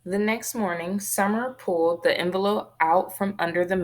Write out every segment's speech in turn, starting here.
The next morning, Summer pulled the envelope out from under her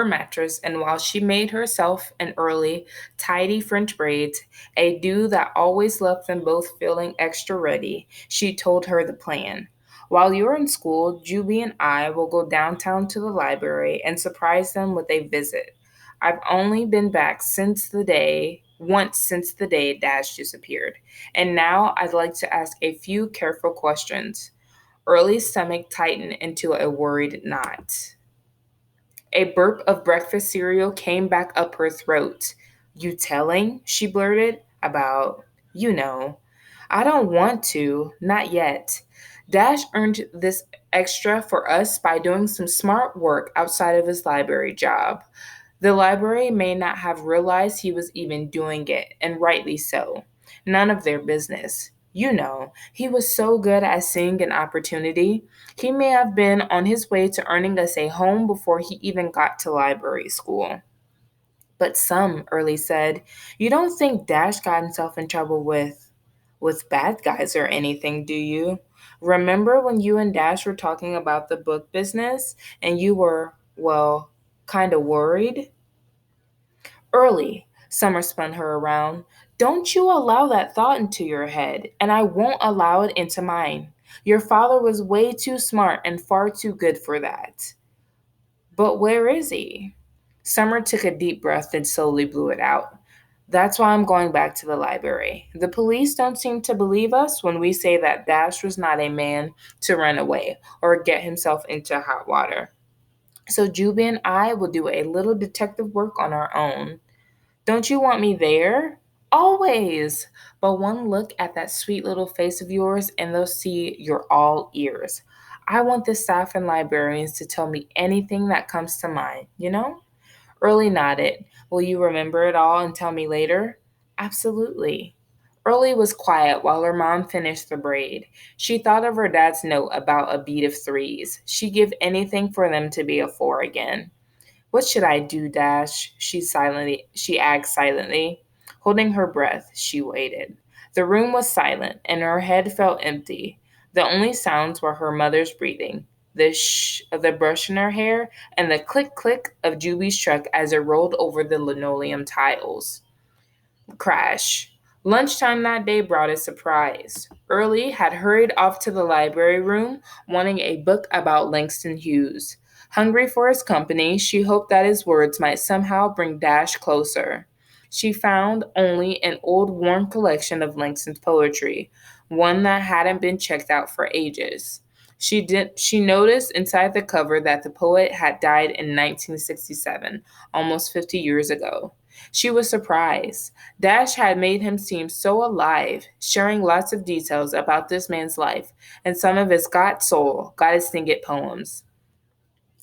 mattress, and while she made herself an early, tidy French braids, a do that always left them both feeling extra ready, she told her the plan. While you're in school, Juby and I will go downtown to the library and surprise them with a visit. I've only been back since the day Dash disappeared, and now I'd like to ask a few careful questions. Early's stomach tightened into a worried knot. A burp of breakfast cereal came back up her throat. You telling? She blurted. About, you know. I don't want to, not yet. Dash earned this extra for us by doing some smart work outside of his library job. The library may not have realized he was even doing it, and rightly so. None of their business. You know, he was so good at seeing an opportunity. He may have been on his way to earning us a home before he even got to library school. But some, Early said, you don't think Dash got himself in trouble with bad guys or anything, do you? Remember when you and Dash were talking about the book business and you were, well, kind of worried? Early, Summer spun her around. Don't you allow that thought into your head, and I won't allow it into mine. Your father was way too smart and far too good for that. But where is he? Summer took a deep breath and slowly blew it out. That's why I'm going back to the library. The police don't seem to believe us when we say that Dash was not a man to run away or get himself into hot water. So Juby and I will do a little detective work on our own. Don't you want me there? Always. But one look at that sweet little face of yours and they'll see you're all ears. I want the staff and librarians to tell me anything that comes to mind, you know? Early nodded. Will you remember it all and tell me later? Absolutely. Early was quiet while her mom finished the braid. She thought of her dad's note about a beat of threes. She'd give anything for them to be a four again. What should I do, Dash? She asked silently. Holding her breath, she waited. The room was silent, and her head felt empty. The only sounds were her mother's breathing, the shh of the brush in her hair, and the click click of Juby's truck as it rolled over the linoleum tiles. Crash. Lunchtime that day brought a surprise. Early had hurried off to the library room, wanting a book about Langston Hughes. Hungry for his company, she hoped that his words might somehow bring Dash closer. She found only an old worn collection of Langston's poetry, one that hadn't been checked out for ages. She noticed inside the cover that the poet had died in 1967, almost 50 years ago. She was surprised. Dash had made him seem so alive, sharing lots of details about this man's life and some of his God soul, gotta sing it poems.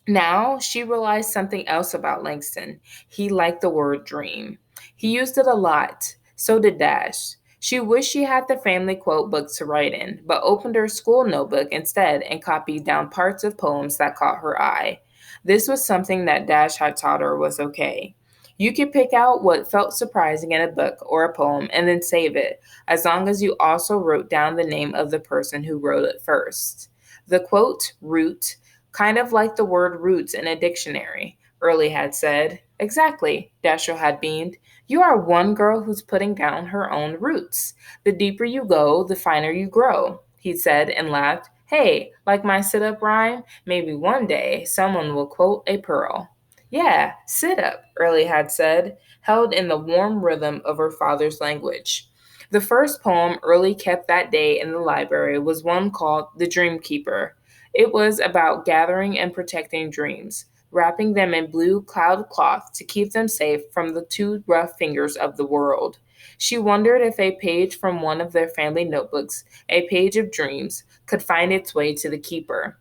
Now she realized something else about Langston. He liked the word dream. He used it a lot. So did Dash. She wished she had the family quote book to write in, but opened her school notebook instead and copied down parts of poems that caught her eye. This was something that Dash had taught her was okay. You could pick out what felt surprising in a book or a poem and then save it, as long as you also wrote down the name of the person who wrote it first. The quote, root, kind of like the word roots in a dictionary, Early had said. Exactly, Dashiell had beamed. You are one girl who's putting down her own roots. The deeper you go, the finer you grow, he said and laughed. Hey, like my sit up rhyme, maybe one day someone will quote a pearl. Yeah, sit up, Early had said, held in the warm rhythm of her father's language. The first poem Early kept that day in the library was one called The Dream Keeper. It was about gathering and protecting dreams, wrapping them in blue cloud cloth to keep them safe from the too rough fingers of the world. She wondered if a page from one of their family notebooks, a page of dreams, could find its way to the keeper.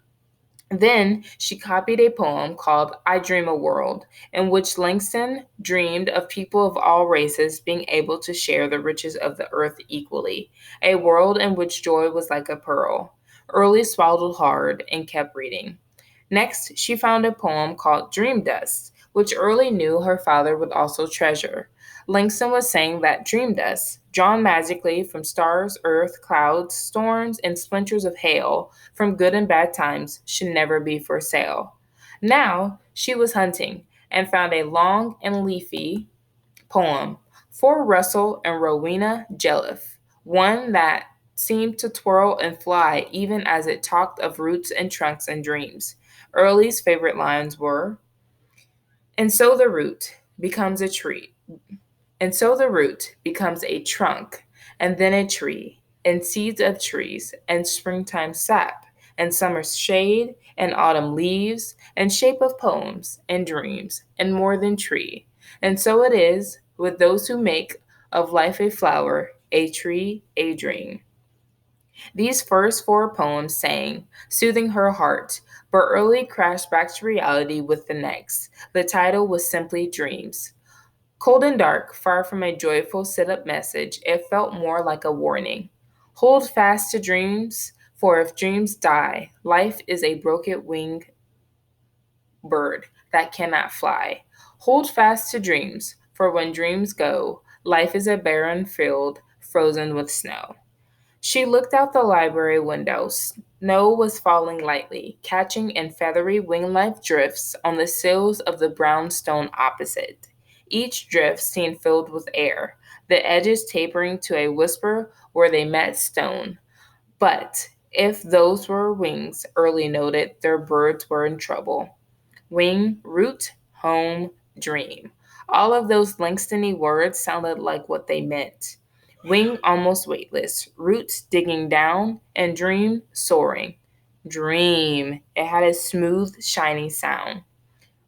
Then she copied a poem called I Dream a World, in which Langston dreamed of people of all races being able to share the riches of the earth equally, a world in which joy was like a pearl. Early swallowed hard and kept reading. Next, she found a poem called Dream Dust, which Early knew her father would also treasure. Langston was saying that dream dust, drawn magically from stars, earth, clouds, storms, and splinters of hail from good and bad times, should never be for sale. Now she was hunting and found a long and leafy poem for Russell and Rowena Jelliff, one that seemed to twirl and fly even as it talked of roots and trunks and dreams. Early's favorite lines were, and so the root becomes a tree, and so the root becomes a trunk, and then a tree, and seeds of trees, and springtime sap, and summer's shade, and autumn leaves, and shape of poems, and dreams, and more than tree. And so it is with those who make of life a flower, a tree, a dream. These first four poems sang, soothing her heart, but Early crashed back to reality with the next. The title was simply Dreams. Cold and dark, far from a joyful sit up message, it felt more like a warning. Hold fast to dreams, for if dreams die, life is a broken winged bird that cannot fly. Hold fast to dreams, for when dreams go, life is a barren field frozen with snow. She looked out the library window. Snow was falling lightly, catching in feathery wing-like drifts on the sills of the brownstone opposite. Each drift seemed filled with air, the edges tapering to a whisper where they met stone. But if those were wings, Early noted, their birds were in trouble. Wing, root, home, dream. All of those Langstony words sounded like what they meant. Wing almost weightless, roots digging down, and dream soaring. Dream. It had a smooth, shiny sound.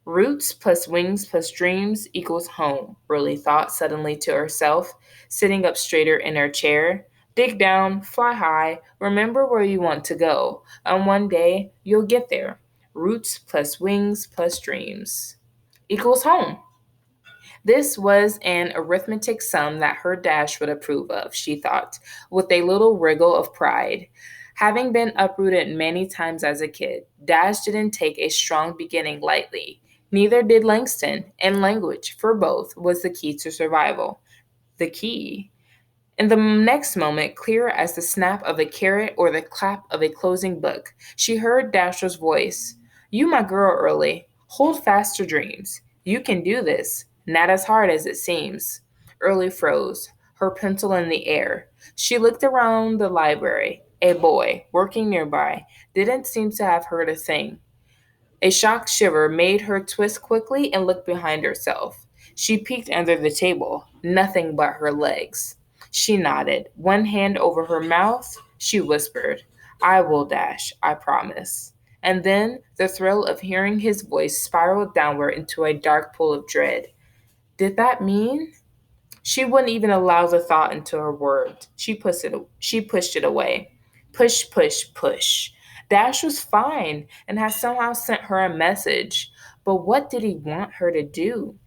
Roots plus wings plus dreams equals home, Burley thought suddenly to herself, sitting up straighter in her chair. Dig down, fly high, remember where you want to go, and one day you'll get there. Roots plus wings plus dreams equals home. This was an arithmetic sum that her Dash would approve of, she thought, with a little wriggle of pride. Having been uprooted many times as a kid, Dash didn't take a strong beginning lightly. Neither did Langston, and language, for both, was the key to survival. The key. In the next moment, clear as the snap of a carrot or the clap of a closing book, she heard Dasher's voice. You, my girl, Early, hold fast to dreams. You can do this. Not as hard as it seems. Early froze, her pencil in the air. She looked around the library. A boy, working nearby, didn't seem to have heard a thing. A shocked shiver made her twist quickly and look behind herself. She peeked under the table. Nothing but her legs. She nodded, one hand over her mouth. She whispered, I will dash, I promise. And then the thrill of hearing his voice spiraled downward into a dark pool of dread. Did that mean? She wouldn't even allow the thought into her words. She pushed it away. Push, push, push. Dash was fine and had somehow sent her a message. But what did he want her to do?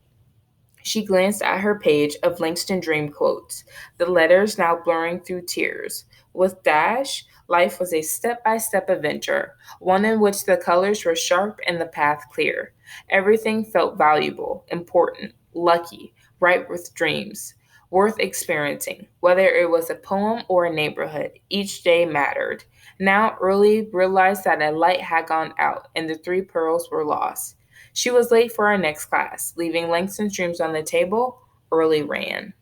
She glanced at her page of Langston Dream quotes, the letters now blurring through tears. With Dash, life was a step by step adventure, one in which the colors were sharp and the path clear. Everything felt valuable, important, lucky, bright with dreams, worth experiencing. Whether it was a poem or a neighborhood, each day mattered. Now Early realized that a light had gone out and the three pearls were lost. She was late for our next class. Leaving Langston's dreams on the table, Early ran.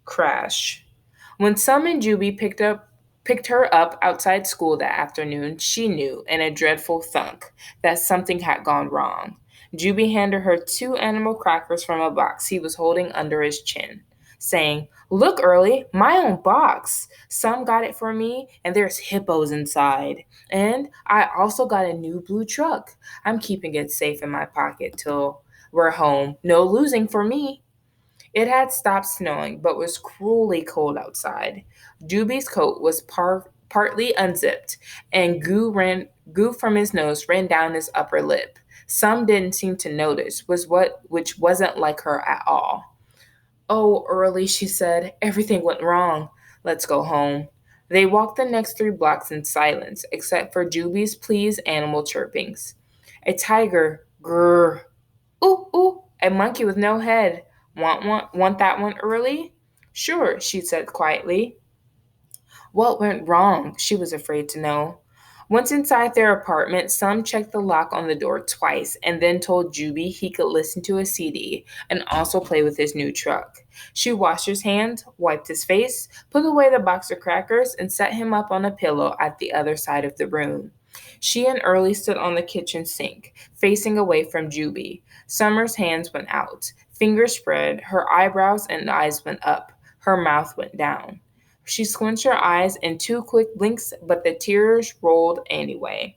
Crash. When Sum and Juby picked her up outside school that afternoon, she knew, in a dreadful thunk, that something had gone wrong. Juby handed her two animal crackers from a box he was holding under his chin, saying, Look, Early, my own box. Sum got it for me, and there's hippos inside. And I also got a new blue truck. I'm keeping it safe in my pocket till we're home. No losing for me. It had stopped snowing, but was cruelly cold outside. Juby's coat was partly unzipped, and goo from his nose ran down his upper lip. Some didn't seem to notice, which wasn't like her at all. Oh, Early, she said, everything went wrong. Let's go home. They walked the next 3 blocks in silence, except for Juby's pleased animal chirpings. A tiger, grrr, Ooh, ooh, a monkey with no head. Want that one early? Sure, she said quietly. What went wrong? She was afraid to know. Once inside their apartment, Sum checked the lock on the door twice and then told Juby he could listen to a CD and also play with his new truck. She washed his hands, wiped his face, put away the box of crackers, and set him up on a pillow at the other side of the room. She and Early stood on the kitchen sink, facing away from Juby. Summer's hands went out, fingers spread, her eyebrows and eyes went up, her mouth went down. She squinted her eyes in two quick blinks, but the tears rolled anyway.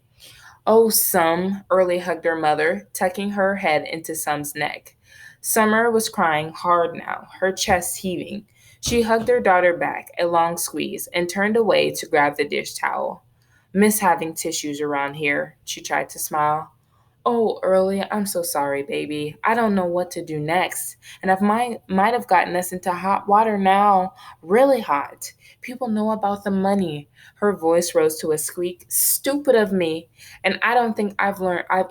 Oh, Sum, Early hugged her mother, tucking her head into Sum's neck. Summer was crying hard now, her chest heaving. She hugged her daughter back, a long squeeze, and turned away to grab the dish towel. Miss having tissues around here, she tried to smile. Oh, Early, I'm so sorry, baby. I don't know what to do next. And I might have gotten us into hot water now. Really hot. People know about the money. Her voice rose to a squeak. Stupid of me. And I don't think I've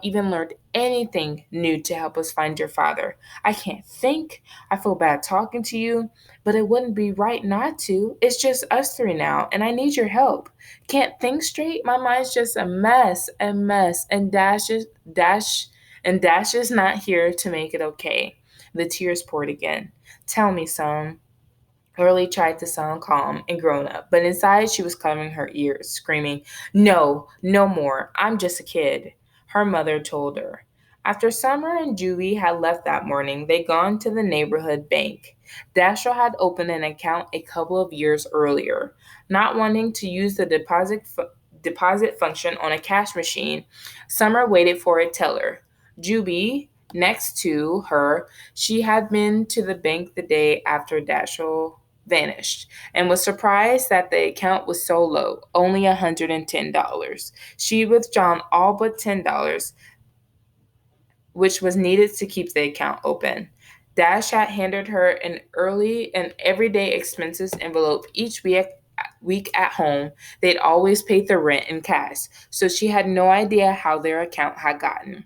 even learned anything new to help us find your father. I can't think. I feel bad talking to you, but it wouldn't be right not to. It's just us three now, and I need your help. Can't think straight. My mind's just a mess. Dash is not here to make it okay. The tears poured again. Tell me some. Early tried to sound calm and grown up, but inside she was covering her ears, screaming, No, no more. I'm just a kid. Her mother told her. After Summer and Julie had left that morning, they'd gone to the neighborhood bank. Dashiell had opened an account a couple of years earlier. Not wanting to use the deposit function on a cash machine, Summer waited for a teller. Juby, next to her, she had been to the bank the day after Dashiell vanished and was surprised that the account was so low, only $110. She withdrawn all but $10, which was needed to keep the account open. Dash had handed her an everyday expenses envelope each week at home. They'd always paid the rent in cash, so she had no idea how their account had gotten.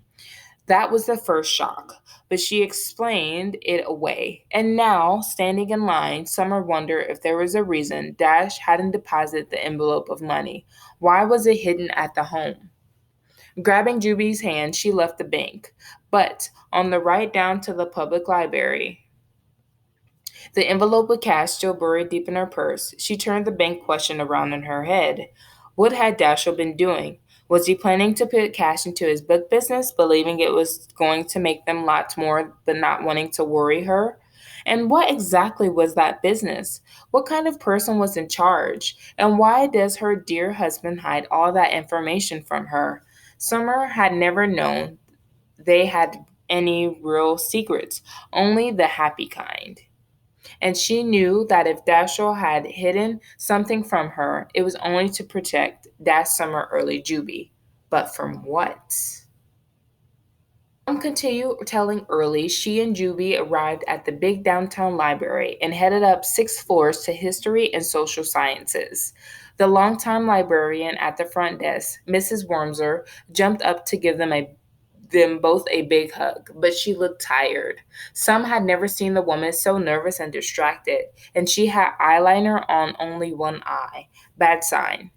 That was the first shock, but she explained it away. And now, standing in line, Summer wondered if there was a reason Dash hadn't deposited the envelope of money. Why was it hidden at the home? Grabbing Juby's hand, she left the bank. But on the ride down to the public library, the envelope with cash still buried deep in her purse, she turned the bank question around in her head. What had Dashiell been doing? Was he planning to put cash into his book business, believing it was going to make them lots more, but not wanting to worry her? And what exactly was that business? What kind of person was in charge? And why does her dear husband hide all that information from her? Summer had never known they had any real secrets, only the happy kind. And she knew that if Dashiell had hidden something from her, it was only to protect that summer early Juby. But from what? Continue telling Early she and Juby arrived at the big downtown library and headed up 6 floors to history and social sciences. The longtime librarian at the front desk, Mrs. Wormser, jumped up to give them both a big hug, but she looked tired. Some had never seen the woman so nervous and distracted, and she had eyeliner on only one eye. Bad sign.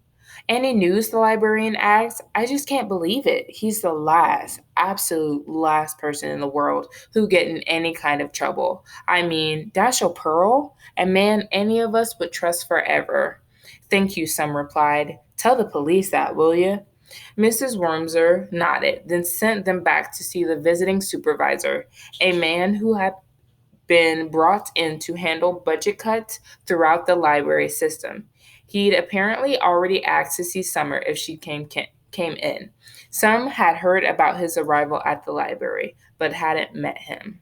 Any news? The librarian asked. I just can't believe it. He's the last, absolute last person in the world who get in any kind of trouble. I mean, Dashiell Pearl, a man any of us would trust forever. Thank you, Some replied. Tell the police that, will you? Mrs. Wormser nodded, then sent them back to see the visiting supervisor, a man who had been brought in to handle budget cuts throughout the library system. He'd apparently already asked to see Summer if she came in. Some had heard about his arrival at the library, but hadn't met him.